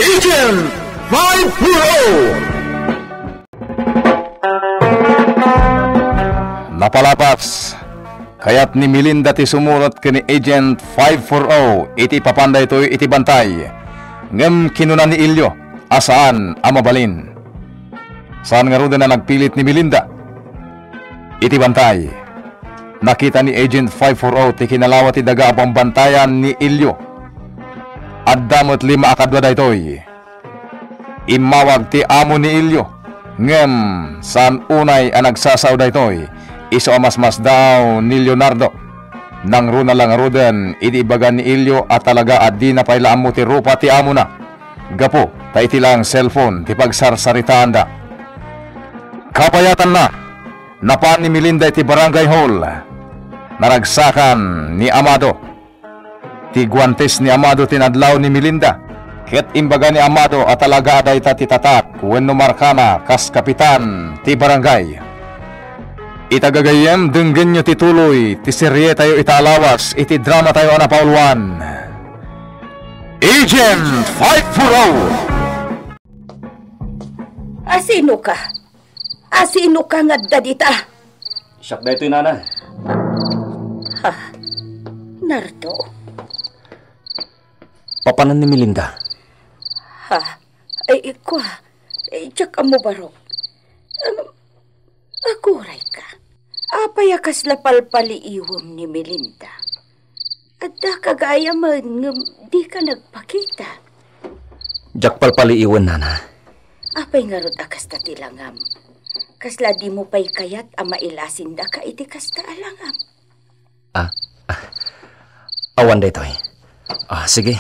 Agent 540! Napalapas, kaya't ni Melinda ti sumurot ka ni Agent 540 iti papanday to'y iti bantay. Ngem kinunan ni Ilyo, asaan amabalin. Saan nga ruda na nagpilit ni Melinda? Iti bantay. Nakita ni Agent 540 ti kinalawa ti daga apang bantayan ni Ilyo. Addamot 5 akadwa daytoy. Imawag ti amo ni Ilyo. Ngem saan unay ang nagsasaw daytoy? Iso amasmas daw ni Leonardo. Nang runa lang ruden, itibagan ni Ilyo at talaga at di na pailaan mo ti rupa ti amo na. Gapo, ta iti lang cellphone ti pagsarsaritaan da. Kapayatan na, napaan ni Melinda iti barangay hall. Naragsakan ni Amado. Ti guantes ni Amado tinadlaw ni Melinda. Ket imbaga ni Amado at talaga aday ta ti tatak wenno markana kas kapitan ti barangay. Itagagayem denggen nyo tituloy, ti serye tayo italawas, iti drama tayo anapauluan. Agent 540! Asino ka? Asino ka nga dadita? Siyak na ito'y nana. Ha? Nardo? Papanan ni Melinda. Ha? Ay, ikwa. Ay, tsaka mo barok. Aguray ka. Apayakas lapalpaliiwam ni Melinda. At da kagaya man di ka nagpakita. Jak palpaliiwan, nana. Apay nga rod akas ta tilangam. Kasla di mo pa'y kayat ama ilasin da ka iti kasta alangam. Awan da ito'y. Sige.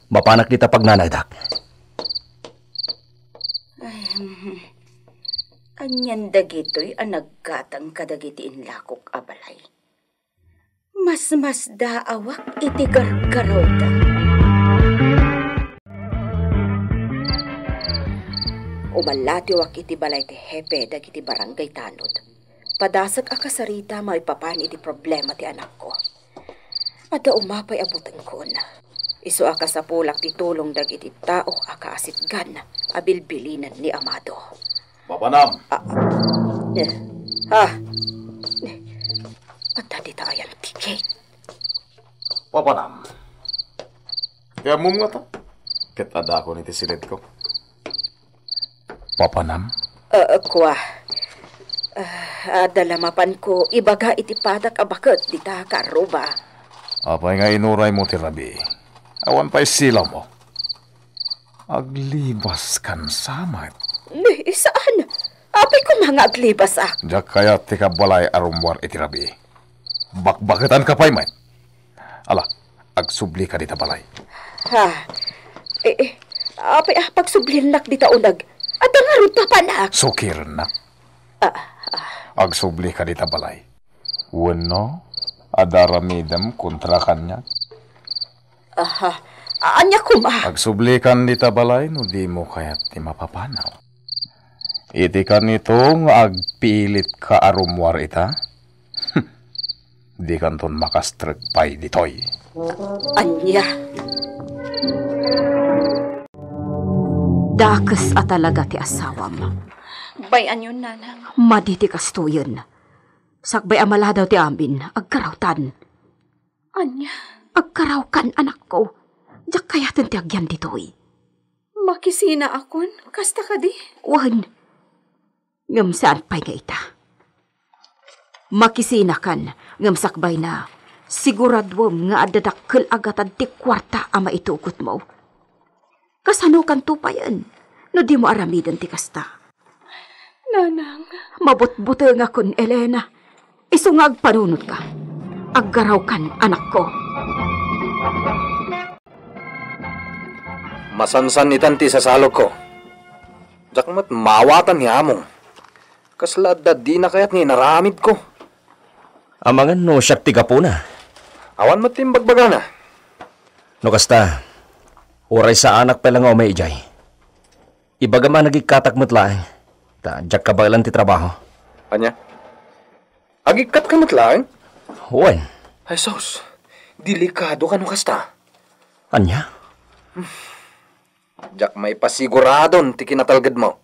Mapanak dita pag nanaydak. Anyan dagito'y anagkatang kadagiti inlakok abalay. Mas daawak iti gargaraw da. Umalatiwak iti balay ti hepe dagiti barangay tanod. Padasag akasarita maipapan iti problema ti anak ko. Ada umapay abutan ko na. Iso akasapulak ti tulong dagiti tao akaasitgan abilbilinan ni Amado. Papanam! At dati tayo ti Kate. Papanam! Kaya mo nga ta? Kitada ko niti silid ko. Papanam? Kwa. Dalamapan ko, ibaga iti padak abakot, di ta karuba. Apay nga inuray mo ti Rabi. Awan pa'y sila mo. Aglibas kan samat. Saan? Apay ko mga aglibas Diyak kaya ti kabalay arumwar iti Rabi. Bakbaketan ka pa'y may. Ala, agsubli ka dita balay. Apay pagsublinak dita unag. At ang harot pa panak. Sukir na. Agsubli ka dita balay. Wano, adaramidam kontra kanya. Anya kuma. Agsubli kan dita balay, no di mo kaya't ti mapapanaw. Iti kan ito nga agpilit ka arumwar ita. Di kan ton makastrek pay ditoy. Anya. Dakes at talaga ti asawam. Bayan yun, nanang. Maditi kasto yun. Sakbay amala daw ti amin, agkarawtan. Anya? Agkarawkan, anak ko. Diyak kaya ti agyan ditoy. Makisina akon, kasta ka di? Wan. Ngam saan pa'y nga ita? Makisina kan, ngam sakbay na. Siguradwam nga adadakkel agatan ti kwarta ama itugot mo. Kasano kan tupayan, no di mo aramidan ti kasta. Nanang. Mabut-buto nga kun, Elena. Iso nga agpanunod ka. Aggaraw kan, anak ko. Masansan itanti sa salog ko. Jakmat mawatan ni among. Kaslada di na kaya't ni naramid ko. Amangan no siyak tiga po na. Awan mo timbagbaga na. No kasta, oray sa anak pa lang o may ijay. Ibaga man nagikatak matlaang. Jak ka ba ilan ti trabaho? Anya? Agikat ka matlaang? Huwan. Ay sos, delikado ka no kasta. Anya? Jak may pasiguradon ti kinatalgad mo.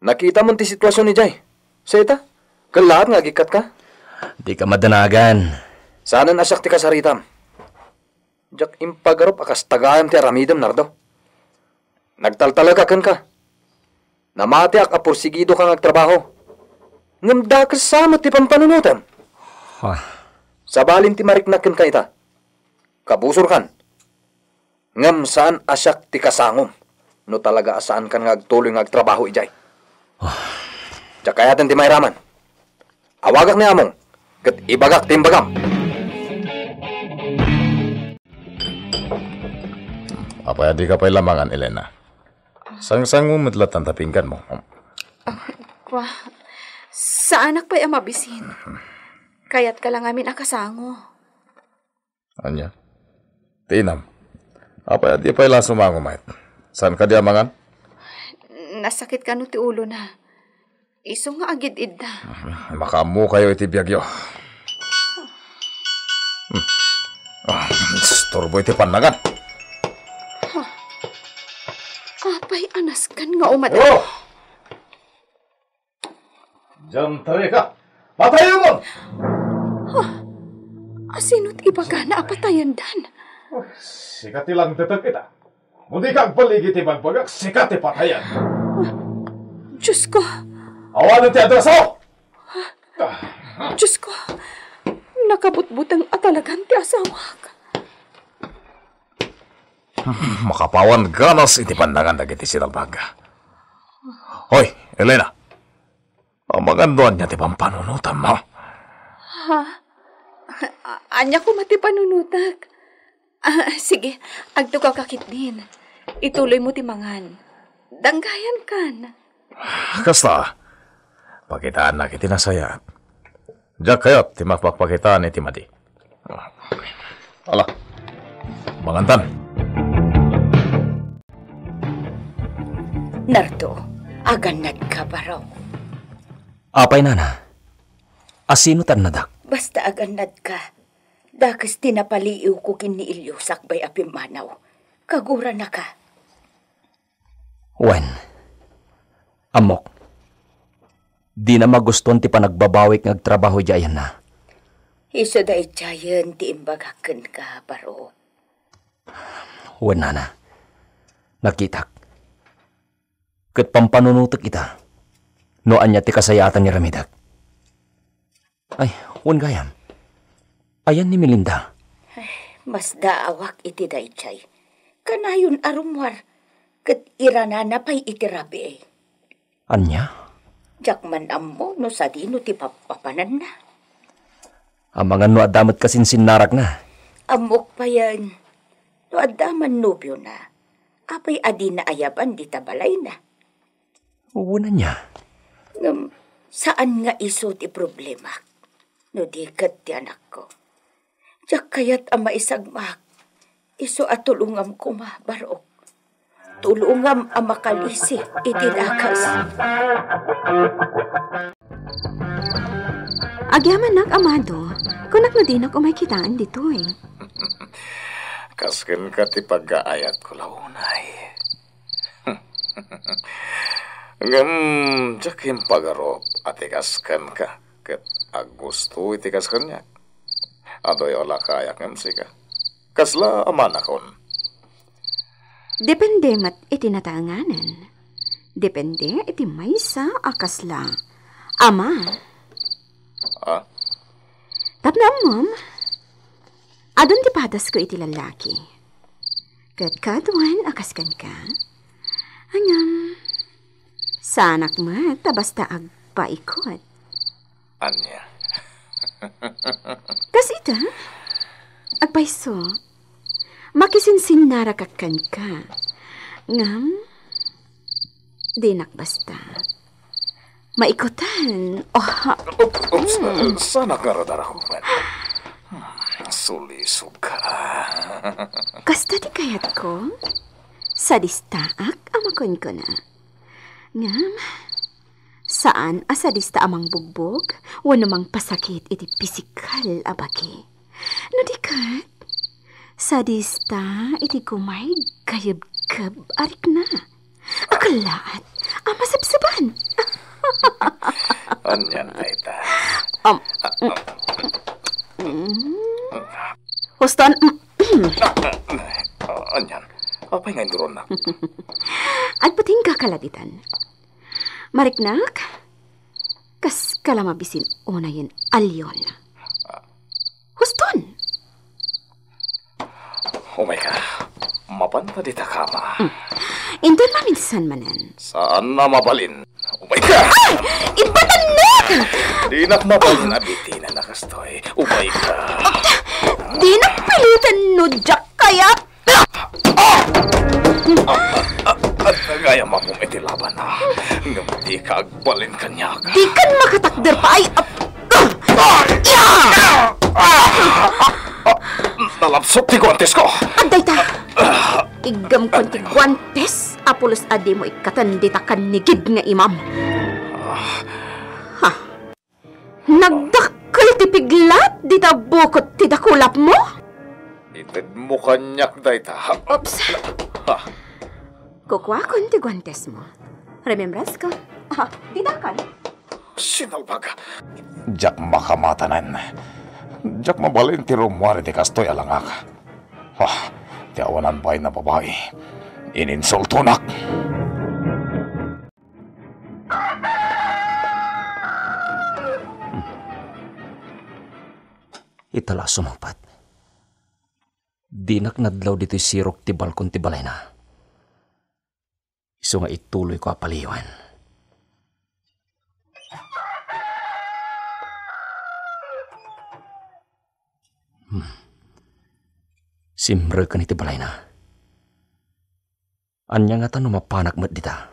Nakita mo ti sitwasyon ni Jay. Seta, kalahat nga gikat ka. Di ka madanagan. Sana nasak ti kasaritam. Jak impagarop akas tagayam ti aramidam nardo. Nagtaltalagakan ka. Namati ak apursigido ka nagtrabaho. Ngamda kasama ti pampanunutan. Sabalin ti mariknakan ka ita. Kabusor kan. Ngam saan asyak ti kasangom. No talaga asaan kan ngagtuloy ngagtrabaho ijay. Jakayatan ti mayraman. Awagak ni among. Kat ibagak ti imbagam. Apa di ka pa'y lamangan, Elena? Sang-sang mo matlat ang tapinggan mo. Sa anak pa'y amabisin. Kaya't ka lang amin akasango. Anya? Tinam. Apa di pa'y lasumango, mait? Saan ka di amangan? Nasakit ka no ti ulo na. Iso nga agid-id na. Makamu kayo iti biyagyo. Storbo iti panagan. Apay anas kan nga umada. Oh! Diyan tayo ka. Patayo mo! Asino't ibaga na apatayan dan? Sikat ilang detak kita. Mudi kang paligid ibagpagak, sikat ipatayan. Diyos ko! Awanan ti adraso! Diyos ko! Nakabutbutang atalagan ti asawak. Makapawan ganas iti pandangan dagiti sinalbaga. Hoy, Elena. Maganduan niya ti pampanunutan mo. Anya ko mati panunutag. Sige, agtugaw kakit din. Ituloy mo ti mangan. Danggayan kan. Kasta, pakitaan na kiti nasayat. Diyak kayot ti makpakpakitaan iti madi. Ala, mangantan. Nardo, aganad ka ba raw? Apay nana. Asino tan nadak? Basta aganad ka. Dakas tinapaliiw ko kin ni Ilyo sakbay apimanaw. Kagura na ka. Wen. Amok. Di na maguston ti panagbabawik ngagtrabaho jayan na. Iso da jayan ti imbagaken ka baro. Wen nana. Nakitak. Ket pampanunutok ita. Noan niya ti kasayatan ni Ramidak. Ay, wen gayam. Ayan ni Melinda. Mas daawak iti dayjay. Kanayon arumwar. Ket irana na pay iti rabi eh. Anya? Jakman ammo no sa dino ti papapanan na. Amangan no adamat kasinsin narak na. Amok pa yan. No adaman nobyo na. Apay adi na ayaban di tabalay na. Una niya. Saan nga iso ti problema? No di kat ti anak ko. Diyak kayat ama isagmak. Iso at tulungam ko barok. Tulungam ang makalisi itidakas. Agyaman nak, amado. Kunak na din ako may kitaan dito eh. Kasken ka ti pag-aayat ko launay. Ngam, jakim pagarop at ikasken ka. Ket agusto itikasken niya. Adoy ola kayak ngam sika. Kasla amanakon. Depende mat itinatanganan. Depende iti maysa akasla. Ama. Tapna mom. Adon ti padas ko iti lalaki. Kat kaduan akaskan ka. Angam. Sa anak mat basta agpaikot. Anya. Tas ita. Agpaiso. Makisinsin narakakan ka. Ngam. Dinak basta. Maikotan. Sana ka radara ko, man. Sulisog ka. Kasta di kayat ko. Sadistaak amakon ko na. Ngam. Saan asadista amang bugbog? Wano mang pasakit iti pisikal abaki. No di kat. Sadista, iti kumay gayab-gab arik na. Akalaat, masabsaban. Anyan, Dayta. Huston, Anyan, apay nga induron na. at pating kakalabitan. Mariknak, kas kalamabisin unayin alyon. Huston! Oh my God, mapanta di ta kama. Indan maminsan manan. Saan na mabalin? Oh my God! Ibatan na! Di na mabalin na biti na nakastoy. Oh my God! Di nagpilitan no, Jack, kaya... At gaya mapong itilaban na. Ngam di ka agbalin kanya ka. Di kan makatakder pa ay... Nalapsot ti guantes ko. Anday ta! Igam kon ti guantes, apulos adi mo ikatanditakan ni gid nga imam. Ha? Nagdakkel ti piglat, di ta bukot ti dakulap mo? Itid mo kanyak, Dayta. Oops! Ha? Kukwa kon ti guantes mo. Remembras ko? Di dakan? Sinalbag. Jak makamatanan. Jak mabalin ti rumwari ti kastoy alangak. Ti awanan bay na babae. Ininsultunak. Itala sumangpat. Dinak nadlaw dito'y sirok ti balkon ti balay na. Iso nga ituloy ko apaliwan. Simre ka ni ti balay na. Anya nga tanong mapanak mat dita.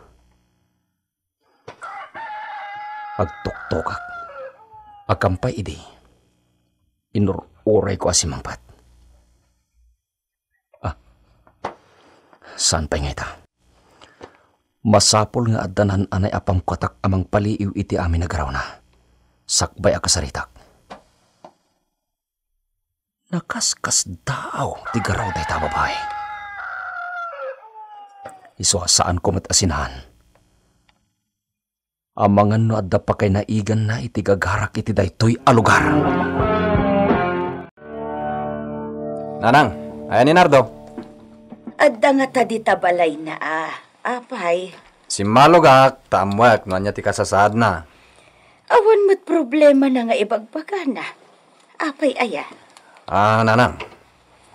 Agtok-tokak. Agampay idi. Inururay ko asimangpat. Saan pa nga ita? Masapol nga addanan anay apam katak amang paliiw iti amin nagaraw na. Sakbay akasaritak. Nakaskas daw ti garaw day ta babae. Iso saan ko matasinahan. Amangan no adda pa kay naigan na iti gagarak iti daytoy alugar. Nanang, ayan ni Nardo. Adda nga ta di tabalay na Apay. Si Malugak, tamwak, nanya ti kasasad na. Awan mo't problema na nga ibagbaga na. Apay ayan. Nanang.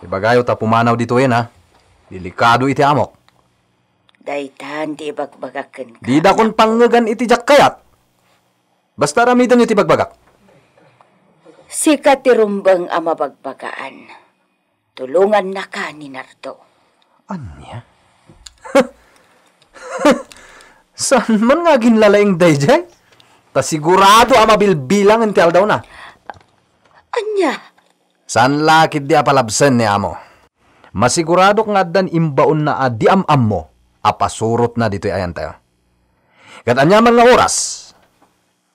Ibagayo ta pumanaw dito ha. Delikado iti amok. Daytan di ibagbagakan ka. Di da kon pangagan iti jak kayat. Basta ramidan iti bagbagak. Si katirumbang amabagbagaan. Tulungan na ka ni Nardo. Anya? Saan man nga ginlalaing dayjay? Ta sigurado amabilbilang ang tial daw na. Anya? Saan lakit di apalabsan ni amo? Masigurado nga dan imbaon na di am mo, apasurot na dito'y ayan tayo. Kat anyaman nga oras,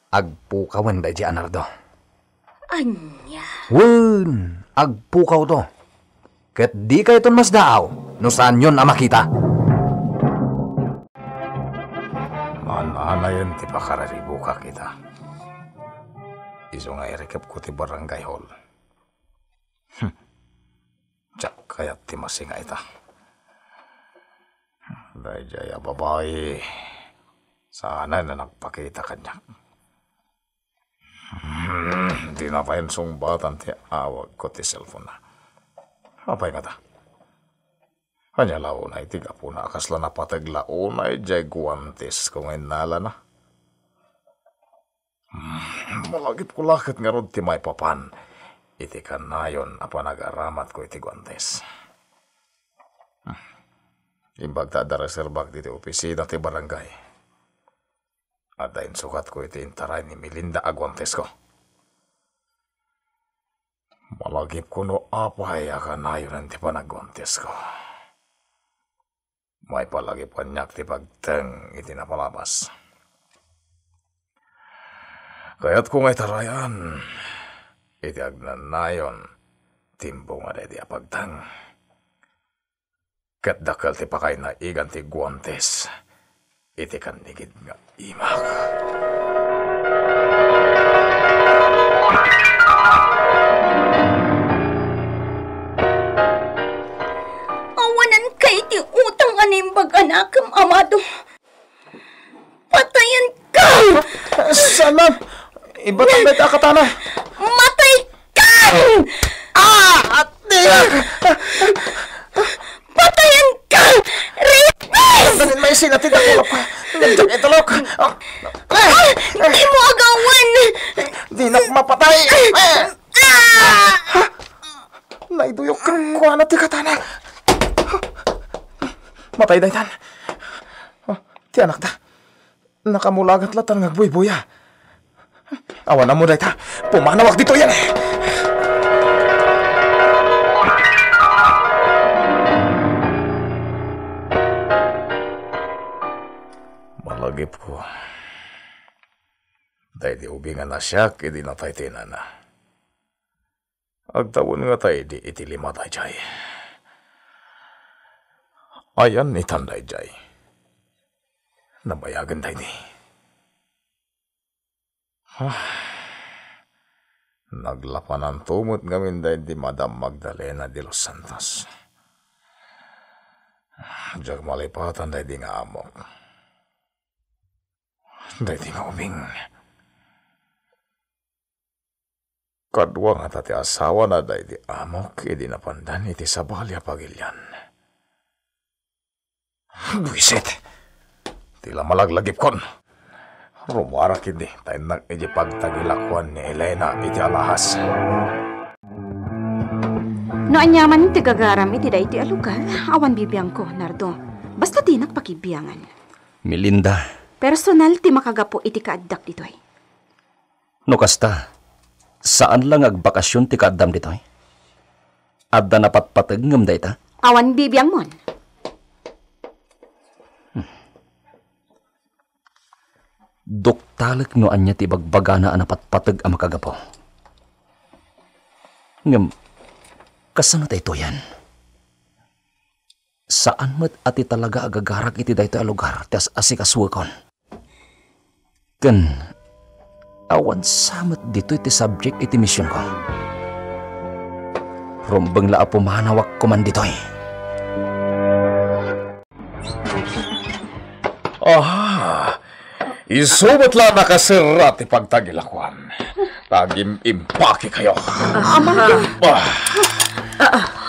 agpukawan dayjay Nardo. Anya? Wen, agpukaw to. Kat di kayo ton mas daaw, no saan yun makita. Mananayan ti pakararibuka kita. Iso nga irekap ko ti barangay hall. Tsak kayat ti masinga ita. Dayjay babae. Sana na nagpakita kanya. Di na pa yung sumbatan ti awag ko ti cellphone na. Apay nga ta? Kanya launay tiga po na kasla na patag launay jay guantes kung inala na. Malagip ko lakit nga rod ti may papan. Iti ka na yun apa nag-aramat ko iti guantes. Imbag ta da reserbag diti opisina ti barangay. At dahin sukat ko iti intaray ni Melinda Aguantes ko. Malagip ko no apay ka na yun ti panagguantes ko. May palagi panyak ti pagteng iti napalabas. Kaya't kung ay tarayan, iti agnanayon, Timbo nga di apagtang. Kat dakal ti pakay na igan ti guantes. Iti kandigid nga imak. Awanan kay ti utang animbag anakam amado. Patayan ka! Sana! Iba't ang beta katana! Matay ka! Ate! Patayan ka! Rapist! Danin may sinatid ako pa. Nandiyan itulok. Di mo agawan! Di na mapatay. Naiduyok ka kuha na ti katana. Matay na itan. Ti anak ta. Nakamulagat latan ng buy-buya. Awan na mo na ita. Pumanawag dito yan. Malagip ko. Dahil di ubingan na siya, kidi na tayo tinana. Agtawon nga tayo di itilima tayo jay. Ayan ni tanday jay. Nabayagan tayo di. Naglapanan tumot ngamin dahil di Madam Magdalena de los Santos. Diyak malipatan dahil di nga amok. Dahil di nga ubing. Kadwa nga tati asawa na dahil di amok, hindi napandan iti sabalya pagilyan. Buisit! Tila malaglagip kon. Rumarak hindi, tayo nag-iji pagtagilakwan ni Elena iti alahas. No anyaman ti gagaram iti da iti alugar, awan bibiyang ko, Nardo. Basta di nakpakibiyangan. Melinda, Personal ti makagapo iti kaaddak ditoy. no kasta, saan lang agbakasyon ti kaadam ditoy? Adda napatpatagngam da ita? Awan bibiyang mon. Doktalag no anya ti bagbagana anapatpatag ang makagapo. Ngam, kasano tayo yan? Saan mo't ati talaga agagarak iti dayto a lugar tas asikaswakon? Kan, awan samat dito iti subject iti mission ko. Rumbang laa pumahanawak ko man ditoy. Isubat lang nakasirat ipagtagilakwan. Tagim impake kayo.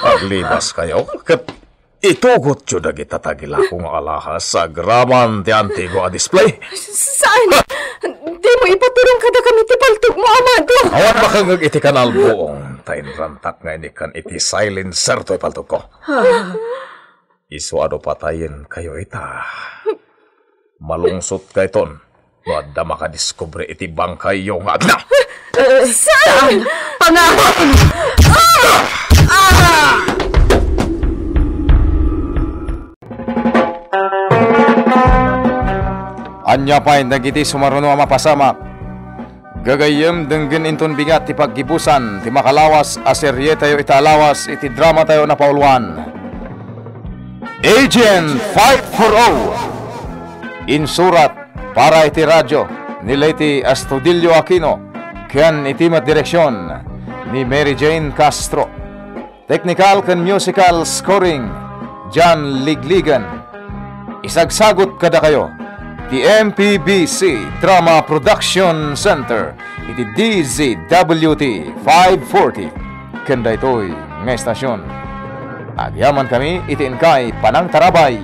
Aglibas kayo. Kat itugot yun na gitatagilakong alahas sa graman ti Antigua display. Saan? Di mo ipatulong kada kami ti paltog mo, amado. Awan makangag iti kanal buong. Tayin rantak nga inikan iti silencer to ipaltog ko. Isuado patayin kayo ita. Malungsot kay ton. Wada makadiskubre iti bangkay yung adna. Saan? Panahon! Anya pa'y nagiti sumaruno ang mapasamak. Gagayem denggen inton bigat ti paggibusan ti makalawas aserye tayo italawas iti drama tayo na pauluan. Agent 540 insurat para iti radyo nila iti Astudillo Aquino ken iti mat direksyon ni Mary Jane Castro. Technical ken musical scoring John Ligligan. Isagsagot kada kayo ti MPBC Drama Production Center iti DZWT 540 ken daytoy nga estasyon. Agyaman kami iti inkay Panang Tarabay